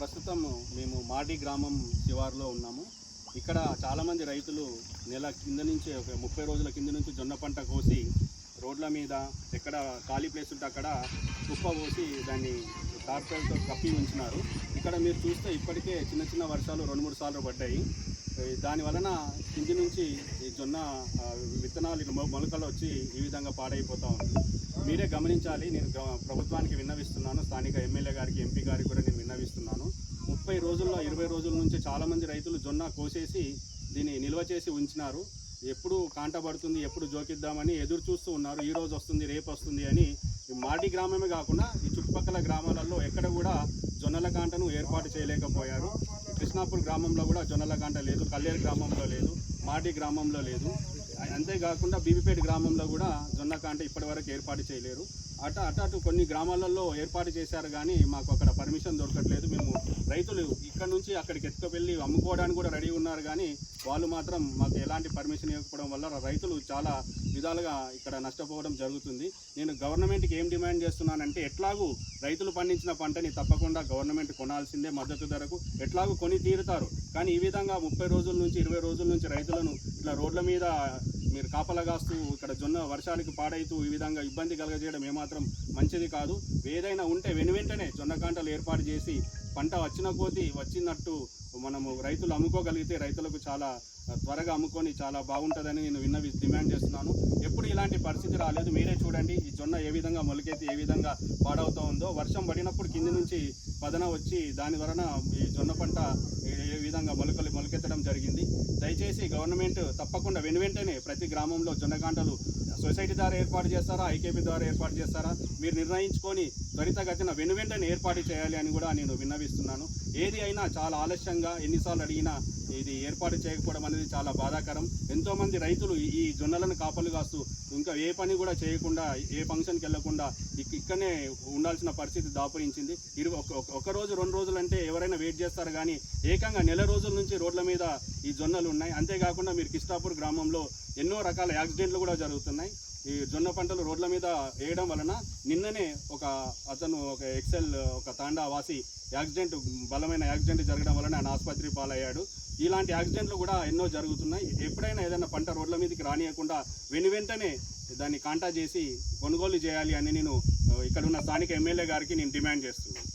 ప్రస్తుతం మేము మాడి గ్రామం శివారులో ఉన్నాము. ఇక్కడ చాలామంది రైతులు నెల కింద నుంచి ఒక 30 రోజుల కింద నుంచి జొన్న పంట కోసి రోడ్ల మీద ఎక్కడ ఖాళీ ప్లేస్ ఉంటే అక్కడ కుప్ప పోసి దాన్ని టార్పేలతో కప్పి ఉంచినారు. ఇక్కడ మీరు చూస్తే ఇప్పటికే చిన్న చిన్న వర్షాలు 2-3 సార్లు పడ్డాయి. దాని వలన కింది నుంచి ఈ జొన్న విత్తనాలు మొలకలు వచ్చి ఈ విధంగా పాడైపోతూ ఉంది. మీరే గమనించాలి. నేను ప్రభుత్వానికి విన్నవిస్తున్నాను, స్థానిక ఎమ్మెల్యే గారికి, ఎంపీ గారికి కూడా నేను విన్నవిస్తున్నాను. 30 రోజుల్లో 20 రోజుల నుంచి చాలామంది రైతులు జొన్న కోసేసి దీన్ని నిల్వ చేసి ఉంచినారు. ఎప్పుడు కాంట పడుతుంది, ఎప్పుడు జోకిద్దామని ఎదురు చూస్తూ ఉన్నారు. ఈ రోజు వస్తుంది, రేపు వస్తుంది అని. మాడి గ్రామమే కాకుండా ఈ చుట్టుపక్కల గ్రామాలలో ఎక్కడ కూడా జొన్నల కాంటను ఏర్పాటు చేయలేకపోయారు. కృష్ణాపూర్ గ్రామంలో కూడా జొన్నల కాంట లేదు, కల్లేరు గ్రామంలో లేదు, మాడి గ్రామంలో లేదు. అంతేకాకుండా బీబీపేట గ్రామంలో కూడా జొన్న కాంట ఇప్పటివరకు ఏర్పాటు చేయలేరు. అటు కొన్ని గ్రామాలలో ఏర్పాటు చేశారు, కానీ మాకు అక్కడ పర్మిషన్ దొరకట్లేదు. మేము రైతులు ఇక్కడ నుంచి అక్కడికి ఎత్తుకువెళ్ళి అమ్ముకోవడానికి కూడా రెడీ ఉన్నారు, కానీ వాళ్ళు మాత్రం మాకు ఎలాంటి పర్మిషన్ ఇవ్వకపోవడం వల్ల రైతులు చాలా విధాలుగా ఇక్కడ నష్టపోవడం జరుగుతుంది. నేను గవర్నమెంట్కి ఏం డిమాండ్ చేస్తున్నానంటే, ఎట్లాగూ రైతులు పండించిన పంటని తప్పకుండా గవర్నమెంట్ కొనాల్సిందే, మద్దతు ధరకు ఎట్లాగూ కొని తీరుతారు. కానీ ఈ విధంగా 30 రోజుల నుంచి 20 రోజుల నుంచి రైతులను ఇట్లా రోడ్ల మీద మీరు కాపలగాస్తూ ఇక్కడ జొన్న వర్షానికి పాడైతూ ఈ విధంగా ఇబ్బంది కలగజేయడం ఏమాత్రం మంచిది కాదు. ఏదైనా ఉంటే వెనువెంటనే జొన్న కాంటలు ఏర్పాటు చేసి పంట వచ్చిన కొద్దీ వచ్చినట్టు మనము రైతులు అమ్ముకోగలిగితే రైతులకు చాలా త్వరగా అమ్ముకొని చాలా బాగుంటుందని నేను డిమాండ్ చేస్తున్నాను. ఎప్పుడు ఇలాంటి పరిస్థితి రాలేదు. మీరే చూడండి, ఈ జొన్న ఏ విధంగా మొలకెత్తి ఏ విధంగా పాడవుతూ ఉందో. వర్షం పడినప్పుడు కింది నుంచి పదన వచ్చి దాని వలన ఈ జొన్న పంట ఏ విధంగా మొలకెత్తడం జరిగింది. దయచేసి గవర్నమెంట్ తప్పకుండా వెనువెంటనే ప్రతి గ్రామంలో జొన్న కాంటలు సొసైటీ ద్వారా ఏర్పాటు చేస్తారా, ఐకేపీ ద్వారా ఏర్పాటు చేస్తారా, మీరు నిర్ణయించుకొని త్వరితగతిన వెనువెంటనే ఏర్పాటు చేయాలి అని కూడా నేను విన్నవిస్తున్నాను. ఏది అయినా చాలా ఆలస్యంగా ఎన్నిసార్లు అడిగినా ఇది ఏర్పాటు చేయకపోవడం అనేది చాలా బాధాకరం. ఎంతోమంది రైతులు ఈ జొన్నలను కాపలు కాస్తూ ఇంకా ఏ పని కూడా చేయకుండా, ఏ ఫంక్షన్కి వెళ్లకుండా ఇక్కడనే ఉండాల్సిన పరిస్థితి దాపురించింది. ఒక రోజు 2 రోజులు అంటే ఎవరైనా వెయిట్ చేస్తారు, కానీ ఏకంగా నెల రోజుల నుంచి రోడ్ల మీద ఈ జొన్నలు ఉన్నాయి. అంతేకాకుండా మీరు కృష్ణాపూర్ గ్రామంలో ఎన్నో రకాల యాక్సిడెంట్లు కూడా జరుగుతున్నాయి. ఈ జొన్న పంటలు రోడ్ల మీద వేయడం వలన నిన్ననే ఒక ఎక్సెల్ తాండా వాసి బలమైన యాక్సిడెంట్ జరగడం వలన ఆయన ఆసుపత్రి పాలయ్యాడు. ఇలాంటి యాక్సిడెంట్లు కూడా ఎన్నో జరుగుతున్నాయి. ఎప్పుడైనా ఏదైనా పంట రోడ్ల మీదకి రానియకుండా వెనువెంటనే దాన్ని కాంటా చేసి కొనుగోలు చేయాలి అని నేను ఇక్కడ ఉన్న స్థానిక ఎమ్మెల్యే గారికి నేను డిమాండ్ చేస్తున్నాను.